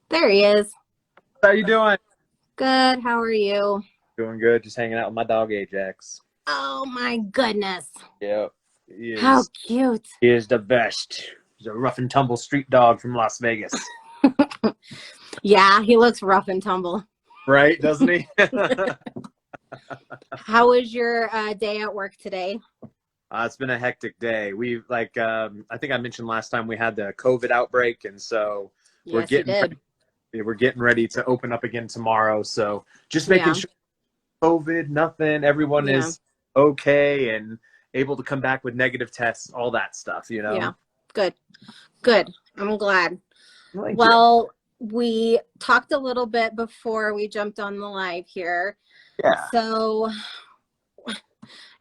There he is. How you doing? Good. How are you? Doing good. Just hanging out with my dog Ajax. Oh my goodness. Yep. He How is cute. he is the best. He's a rough and tumble street dog from Las Vegas. Yeah, he looks rough and tumble. Right, doesn't he? How was your day at work today? It's been a hectic day. We've I think I mentioned last time we had the COVID outbreak, and so we're Yes, you getting did. we're getting ready to open up again tomorrow. So just making Yeah. sure COVID, nothing, everyone Yeah. is okay and able to come back with negative tests, all that stuff, you Yeah. know? Good. Good. I'm glad. Thank you. Well, we talked a little bit before we jumped on the live here. Yeah. So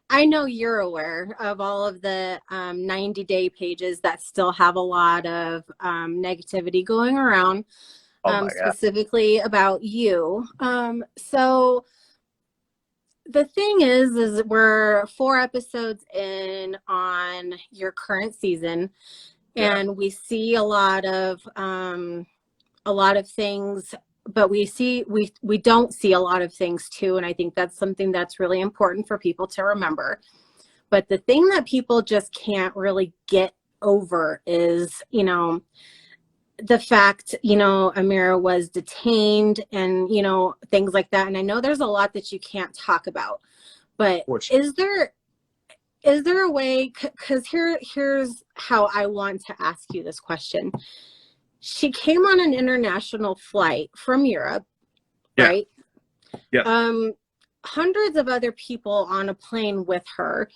I know you're aware of all of the 90-day pages that still have a lot of negativity going around, Oh my God. specifically about you. So the thing is we're 4 episodes in on your current season, Yeah. and we see a lot of things, but we don't see a lot of things too, and I think that's something that's really important for people to remember. But the thing that people just can't really get over is, the fact, Amira was detained and, things like that. And I know there's a lot that you can't talk about, but Which is there a way, because here's how I want to ask you this question. She came on an international flight from Europe, yeah. right? Yeah. Um, Hundreds of other people on a plane with her.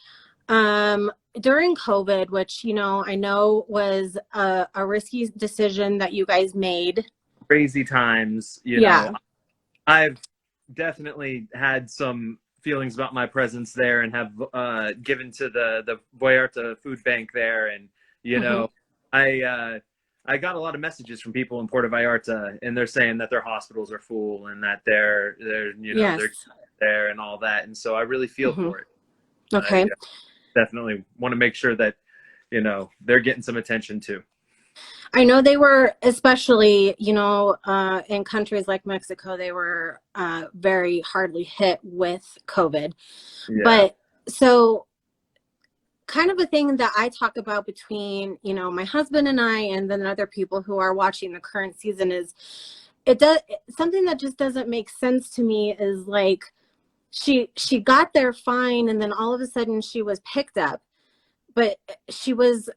During COVID, which, I know was a risky decision that you guys made. Crazy times, Yeah. I've definitely had some feelings about my presence there and have given to the Vallarta food bank there. And, you Hmm. know, I got a lot of messages from people in Puerto Vallarta, and they're saying that their hospitals are full and that Yes. they're there and all that. And so I really feel Hmm. for it. I Okay. definitely want to make sure that, they're getting some attention too. I know they were, especially, in countries like Mexico, they were very hardly hit with COVID. Yeah. But so, kind of a thing that I talk about between, my husband and I, and then other people who are watching the current season is it does something that just doesn't make sense to me is like she got there fine, and then all of a sudden she was picked up, but she was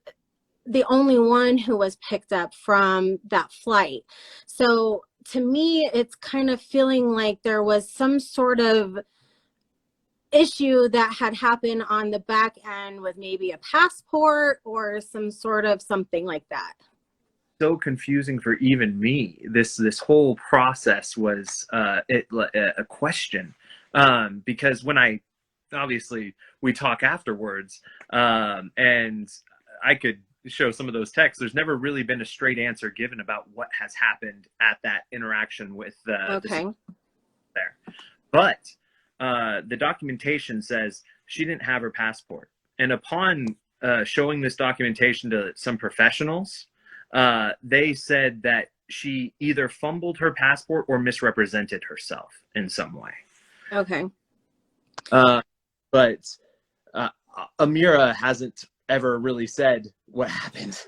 the only one who was picked up from that flight. So to me, it's kind of feeling like there was some sort of issue that had happened on the back end with maybe a passport or some sort of something like that. So confusing for even me. This whole process was a question, because when I obviously we talk afterwards, and I could show some of those texts. There's never really been a straight answer given about what has happened at that interaction with the Okay. there, but the documentation says she didn't have her passport, and upon showing this documentation to some professionals, they said that she either fumbled her passport or misrepresented herself in some way. Okay. Uh, but Amira hasn't ever really said what happened.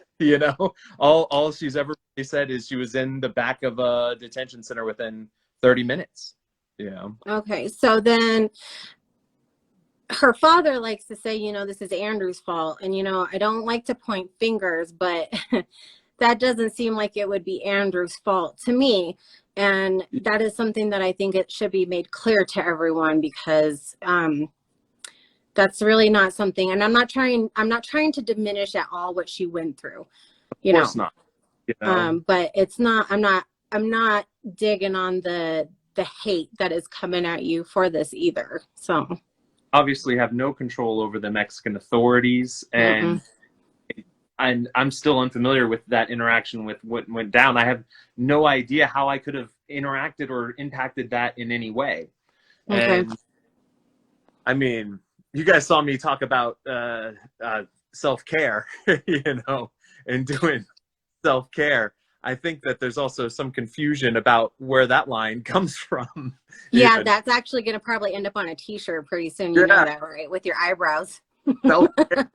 All she's ever really said is she was in the back of a detention center within 30 minutes. Okay. So then her father likes to say, this is Andrew's fault. And, I don't like to point fingers, but that doesn't seem like it would be Andrew's fault to me. And that is something that I think it should be made clear to everyone, because that's really not something, and I'm not trying to diminish at all what she went through, Of course not. but it's not, I'm not digging on the hate that is coming at you for this either. So, Obviously have no control over the Mexican authorities, mm-mm. and I'm still unfamiliar with that interaction with what went down. I have no idea how I could have interacted or impacted that in any way. Okay. And I mean, you guys saw me talk about self care, and doing self care. I think that there's also some confusion about where that line comes from. Yeah, Even. that's actually going to probably end up on a t-shirt pretty soon. You know that, right? With your eyebrows. Self-care.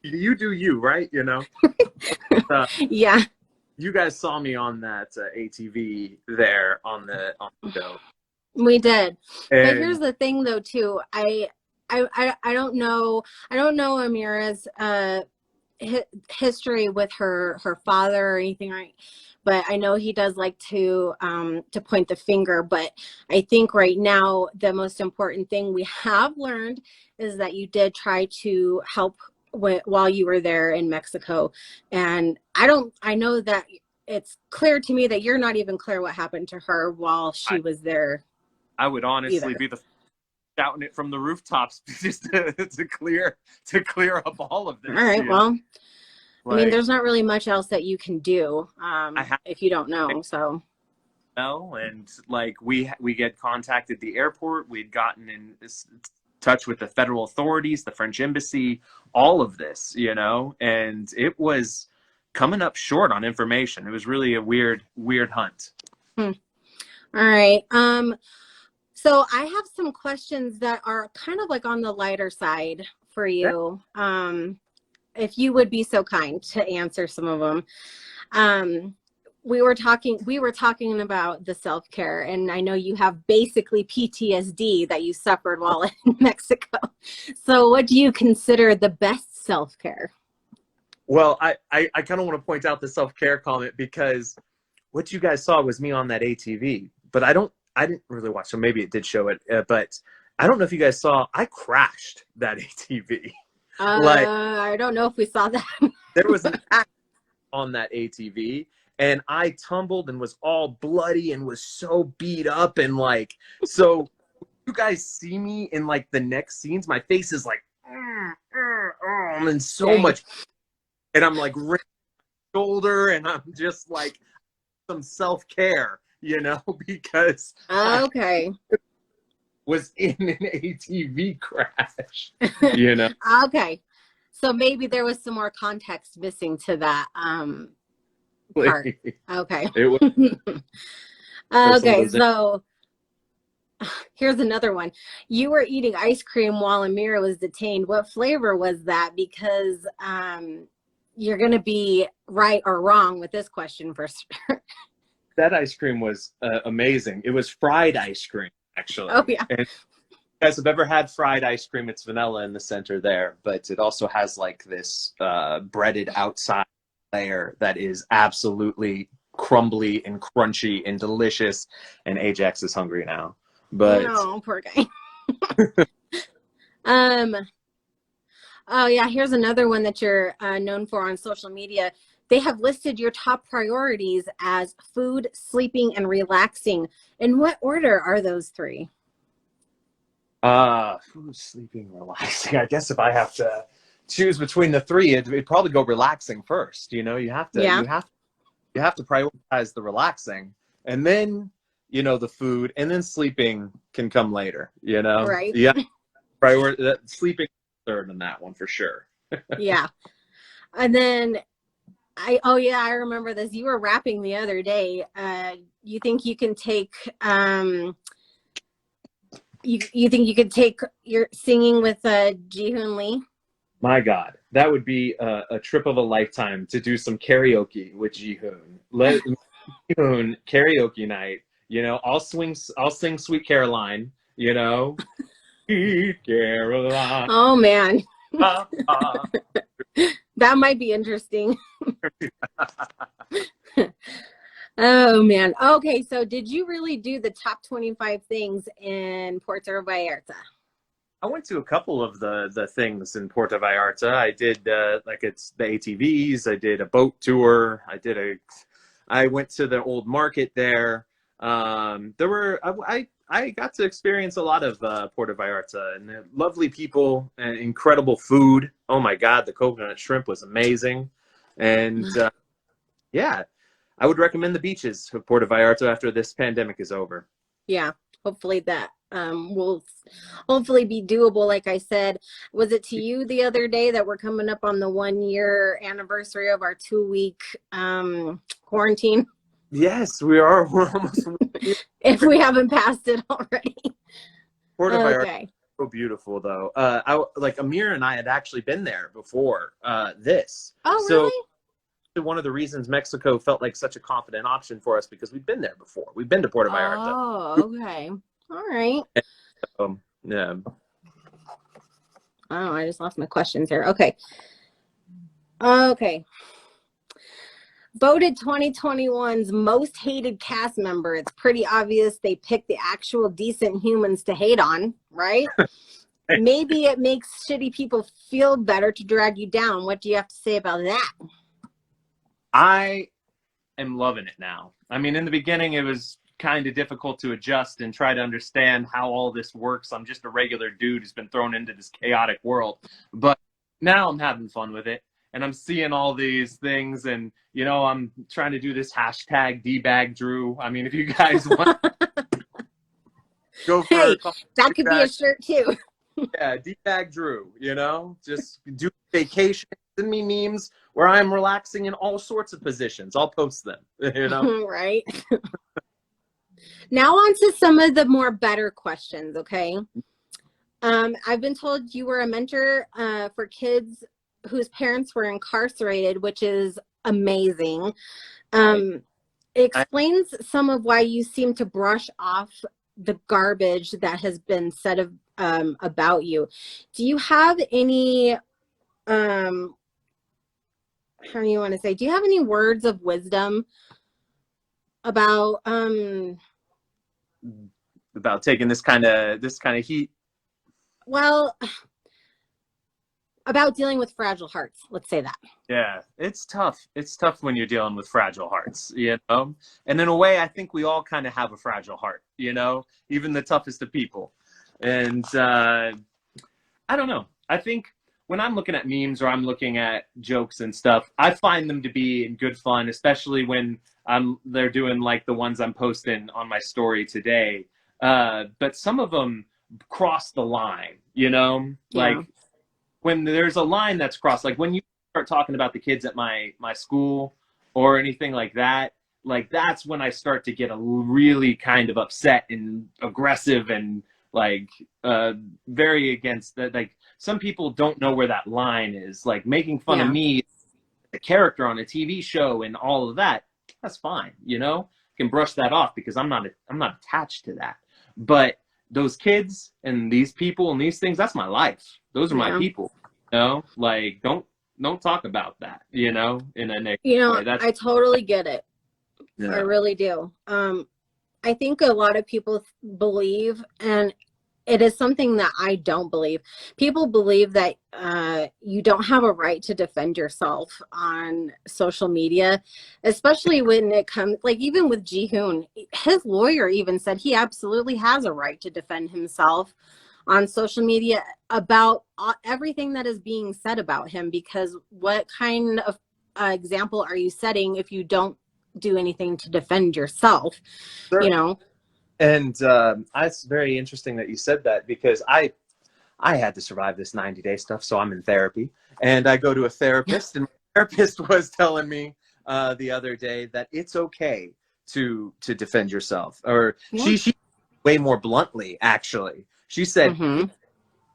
You do you, right? You know. Yeah, You guys saw me on that ATV there on the show, we did. But here's and the thing, though, too. I don't know. I don't know Amira's history with her father or anything, right? But I know he does like to point the finger. But I think right now the most important thing we have learned is that you did try to help while you were there in Mexico, and I know that it's clear to me that you're not even clear what happened to her while she was there I would honestly either. be the shouting it from the rooftops just to clear up all of this. All right, well, I mean, like there's not really much else that you can do I have if you don't to know. So, know, and like we get contacted the airport. We'd gotten in touch with the federal authorities, the French embassy, all of this, you know, and it was coming up short on information. It was really a weird hunt. all right. So I have some questions that are kind of like on the lighter side for you. If you would be so kind to answer some of them. We were talking about the self-care, and I know you have basically PTSD that you suffered while in Mexico. So what do you consider the best self-care? Well, I kind of want to point out the self-care comment because what you guys saw was me on that ATV, but I didn't really watch, so maybe it did show it, but I don't know if you guys saw, I crashed that ATV. Like, I don't know if we saw that. there was an accident on that ATV, and I tumbled and was all bloody and was so beat up, and like, so you guys see me in like the next scenes, my face is like, and so Dang. much, and I'm like, shoulder, and I'm just like, some self-care, you know, because Okay. I was in an ATV crash, you know. Okay. So maybe there was some more context missing to that part. Okay. It was Okay, so here's another one. You were eating ice cream while Amira was detained. What flavor was that? Because you're going to be right or wrong with this question for sure. that ice cream was amazing. It was fried ice cream, actually. Oh, yeah. And if you guys have ever had fried ice cream, it's vanilla in the center there, but it also has like this breaded outside layer that is absolutely crumbly and crunchy and delicious. And Ajax is hungry now. But oh, poor guy. Oh yeah, here's another one that you're known for on social media. They have listed your top priorities as food, sleeping, and relaxing. In what order are those three? food, sleeping, relaxing. I guess if I have to choose between the three, it'd probably go relaxing first. You know, you have to prioritize the relaxing, and then the food, and then sleeping can come later. You know, Right. Yeah, sleeping third on that one for sure. Yeah. And then I remember this. You were rapping the other day. You think you can take you think you could take your singing with Ji-hoon Lee? My God, that would be a trip of a lifetime to do some karaoke with Ji-hoon. Let Ji-hoon karaoke night. I'll sing Sweet Caroline. Sweet Caroline. Oh man, that might be interesting. Oh man. Okay, so did you really do the top 25 things in Puerto Vallarta? I went to a couple of the things in Puerto Vallarta. I did it's the ATVs. I did a boat tour. I went to the old market there. I got to experience a lot of Puerto Vallarta, and they're lovely people and incredible food. Oh my God, the coconut shrimp was amazing, and yeah, I would recommend the beaches of Puerto Vallarta after this pandemic is over. Yeah, hopefully that will hopefully be doable. Like I said, was it to you the other day that we're coming up on the 1 year anniversary of our 2 week quarantine? Yes, we are. We're almost If we haven't passed it already. supported by our Okay. so beautiful though. I like Amira and I had actually been there before this. Oh, So really? one of the reasons Mexico felt like such a confident option for us because we've been there before. We've been to Puerto Vallarta. Oh, okay. All right. Yeah. Oh, I just lost my questions here. Okay. Okay. Voted 2021's most hated cast member. It's pretty obvious they picked the actual decent humans to hate on, right? Maybe it makes shitty people feel better to drag you down. What do you have to say about that? I am loving it now. I mean, in the beginning, it was kind of difficult to adjust and try to understand how all this works. I'm just a regular dude who's been thrown into this chaotic world. But now I'm having fun with it. And I'm seeing all these things. And, you know, I'm trying to do this hashtag #DBagDrew. I mean, if you guys want to go for Hey, that could be a shirt too. yeah, #DBagDrew, you know, just do vacation, send me memes where I'm relaxing in all sorts of positions. I'll post them, you know. Right. Now on to some of the more better questions, okay? I've been told you were a mentor for kids whose parents were incarcerated, which is amazing. It explains some of why you seem to brush off the garbage that has been said about you. Do you have any, how do you want to say, do you have any words of wisdom about taking this kind of heat? Well, about dealing with fragile hearts, let's say that. Yeah, it's tough. It's tough when you're dealing with fragile hearts, you know. And in a way, I think we all kind of have a fragile heart, you know, even the toughest of people. And I don't know. I think when I'm looking at memes or I'm looking at jokes and stuff, I find them to be in good fun, especially when they're doing like the ones I'm posting on my story today. But some of them cross the line, you know, like when there's a line that's crossed, like when you start talking about the kids at my school or anything like that, like that's when I start to get a really kind of upset and aggressive and like very against that. Like some people don't know where that line is, like making fun of me, the character on a TV show and all of that. That's fine, you know, I can brush that off because I'm not attached to that. But those kids and these people and these things, that's my life. Those are my people, you know, like don't talk about that, you know, in a negative way. I totally get it. I really do. I think a lot of people believe, and it is something that I don't believe. People believe that you don't have a right to defend yourself on social media, especially when it comes, like even with Ji-hoon, his lawyer even said he absolutely has a right to defend himself on social media about everything that is being said about him, because what kind of example are you setting if you don't do anything to defend yourself? Sure. You know. And it's very interesting that you said that, because I had to survive this 90-day stuff, so I'm in therapy, and I go to a therapist, and my therapist was telling me the other day that it's okay to defend yourself, or she way more bluntly, actually. She said,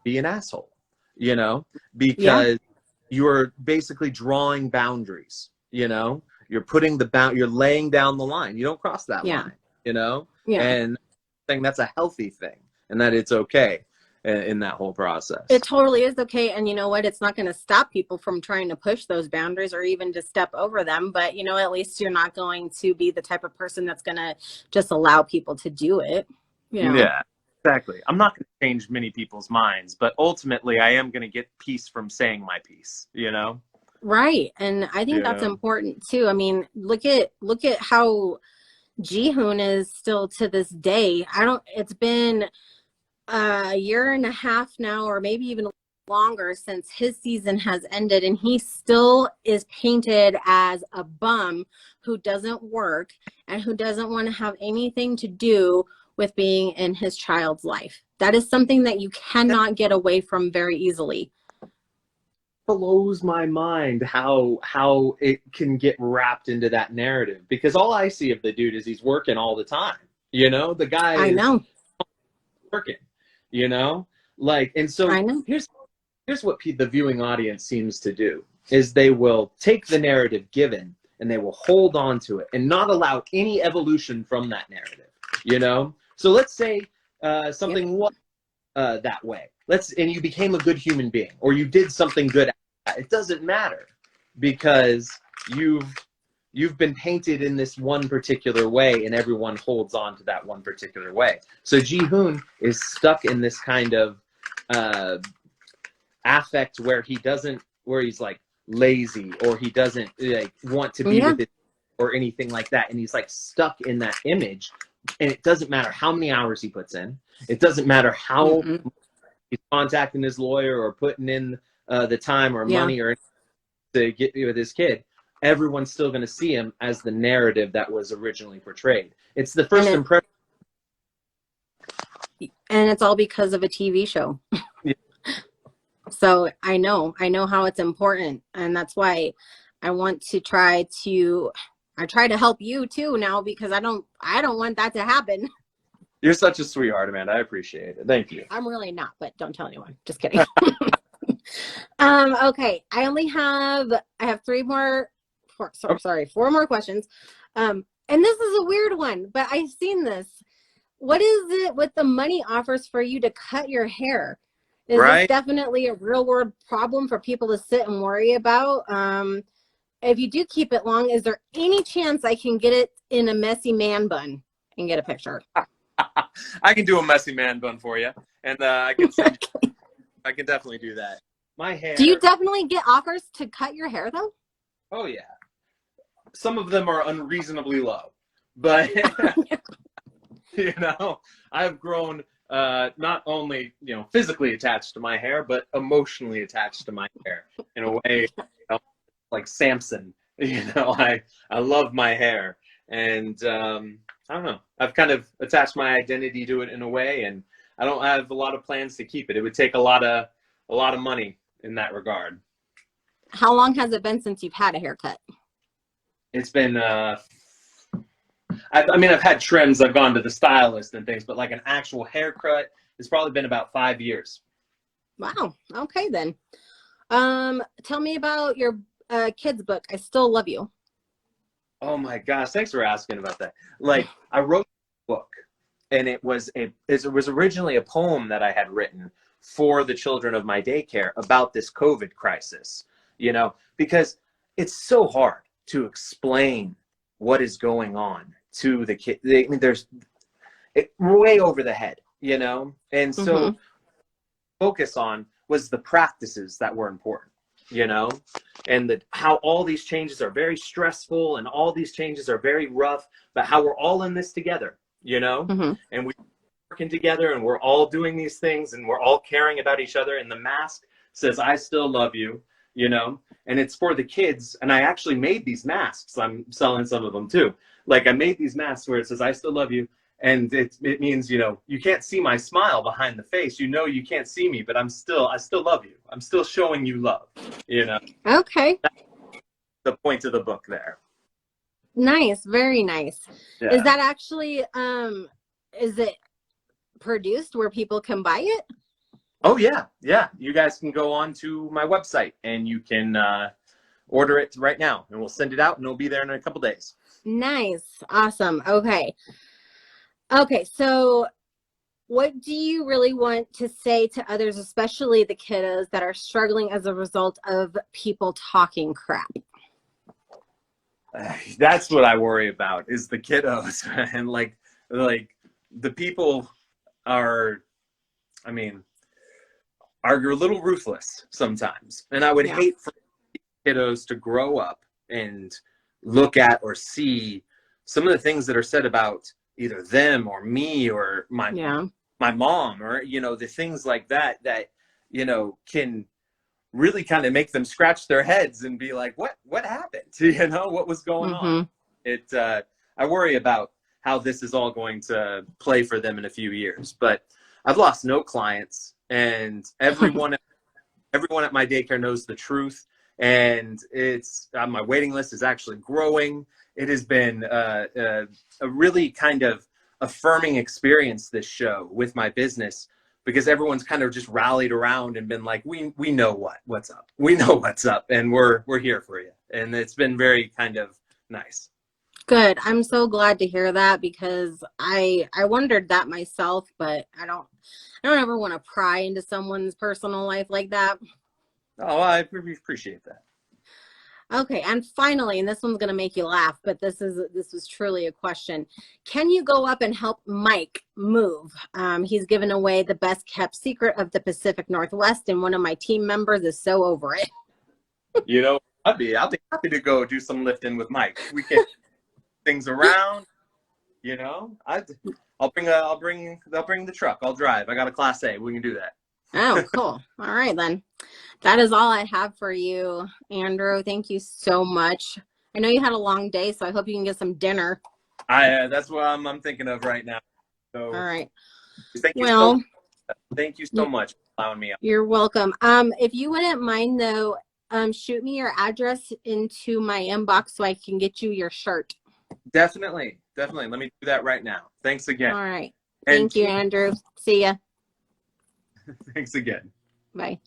be an asshole, you know, because you're basically drawing boundaries, you know, you're laying down the line. You don't cross that line, you know, and I think that's a healthy thing, and that it's okay in that whole process. It totally is okay. And you know what? It's not going to stop people from trying to push those boundaries or even to step over them. But, you know, at least you're not going to be the type of person that's going to just allow people to do it. You know? Yeah. Exactly. I'm not going to change many people's minds, but ultimately I am going to get peace from saying my piece, you know? Right. And I think that's important too. I mean, look at how Ji-hoon is still to this day. It's been a year and a half now, or maybe even longer, since his season has ended, and he still is painted as a bum who doesn't work and who doesn't want to have anything to do with being in his child's life. That is something that you cannot get away from very easily. Blows my mind how it can get wrapped into that narrative, because all I see of the dude is he's working all the time. The guy I is know. working. Like, and so I know. here's what the viewing audience seems to do is they will take the narrative given and they will hold on to it and not allow any evolution from that narrative. So let's say something was that way. And you became a good human being, or you did something good. It doesn't matter, because you've been painted in this one particular way, and everyone holds on to that one particular way. So Ji-hoon is stuck in this kind of affect where he's like lazy, or he doesn't like want to be with it or anything like that, and he's like stuck in that image. And it doesn't matter how many hours he puts in. It doesn't matter how he's contacting his lawyer or putting in the time or money or to get with his kid. Everyone's still going to see him as the narrative that was originally portrayed. It's the first impression. And it's all because of a TV show. Yeah. So I know how it's important. And that's why I want to try to help you too now, because I don't want that to happen. You're such a sweetheart, Amanda. I appreciate it. Thank you. I'm really not, but don't tell anyone. Just kidding. Okay. I have four more questions. And this is a weird one, but I've seen this. What is it with the money offers for you to cut your hair? Is this definitely a real world problem for people to sit and worry about? If you do keep it long, is there any chance I can get it in a messy man bun and get a picture? I can do a messy man bun for you, and I can definitely do that. My hair. Do you definitely get offers to cut your hair though? Oh yeah. Some of them are unreasonably low, but I've grown not only physically attached to my hair, but emotionally attached to my hair in a way. Like Samson, I love my hair, and I don't know. I've kind of attached my identity to it in a way, and I don't have a lot of plans to keep it. It would take a lot of money in that regard. How long has it been since you've had a haircut? It's been. I've had trims. I've gone to the stylist and things, but like an actual haircut, it's probably been about 5 years. Wow. Okay then. Tell me about your kids book, I Still Love You. Oh my gosh, thanks for asking about that. Like, I wrote a book, and it was originally a poem that I had written for the children of my daycare about this COVID crisis, because it's so hard to explain what is going on to the kid. There's way over the head, and so focus on was the practices that were important. And how all these changes are very stressful and all these changes are very rough, but how we're all in this together, and we're working together and we're all doing these things and we're all caring about each other. And the mask says, I still love you, and it's for the kids. And I actually made these masks. I'm selling some of them too. Like, I made these masks where it says, I still love you. And it means, you can't see my smile behind the face. You can't see me, but I still love you. I'm still showing you love, Okay. That's the point of the book there. Nice. Very nice. Yeah. Is that actually, is it produced where people can buy it? Oh, yeah. Yeah. You guys can go on to my website and you can order it right now, and we'll send it out and it'll be there in a couple days. Nice. Awesome. Okay. So what do you really want to say to others, especially the kiddos that are struggling as a result of people talking crap? That's what I worry about, is the kiddos. And like the people are a little ruthless sometimes. And I would hate for kiddos to grow up and look at or see some of the things that are said about either them or me or my mom, or the things like that can really kind of make them scratch their heads and be like, what happened? What was going on? I worry about how this is all going to play for them in a few years. But I've lost no clients, and everyone at my daycare knows the truth. And it's my waiting list is actually growing. It has been a really kind of affirming experience, this show, with my business, because everyone's kind of just rallied around and been like, we know what's up. We know what's up, and we're here for you. And it's been very kind of nice. Good. I'm so glad to hear that, because I wondered that myself, but I don't ever want to pry into someone's personal life like that. Oh, I appreciate that. Okay, and finally, and this one's going to make you laugh, but this was truly a question. Can you go up and help Mike move? He's given away the best kept secret of the Pacific Northwest, and one of my team members is so over it. You know, I'll be happy to go do some lifting with Mike. We can things around. You know, I'll bring the truck. I'll drive. I got a Class A. We can do that. Oh, cool. All right, then. That is all I have for you, Andrew. Thank you so much. I know you had a long day, so I hope you can get some dinner. That's what I'm thinking of right now. So, all right. Thank you so much for allowing me. You're welcome. If you wouldn't mind, though, shoot me your address into my inbox so I can get you your shirt. Definitely. Let me do that right now. Thanks again. All right. Thank you, Andrew. See ya. Thanks again. Bye.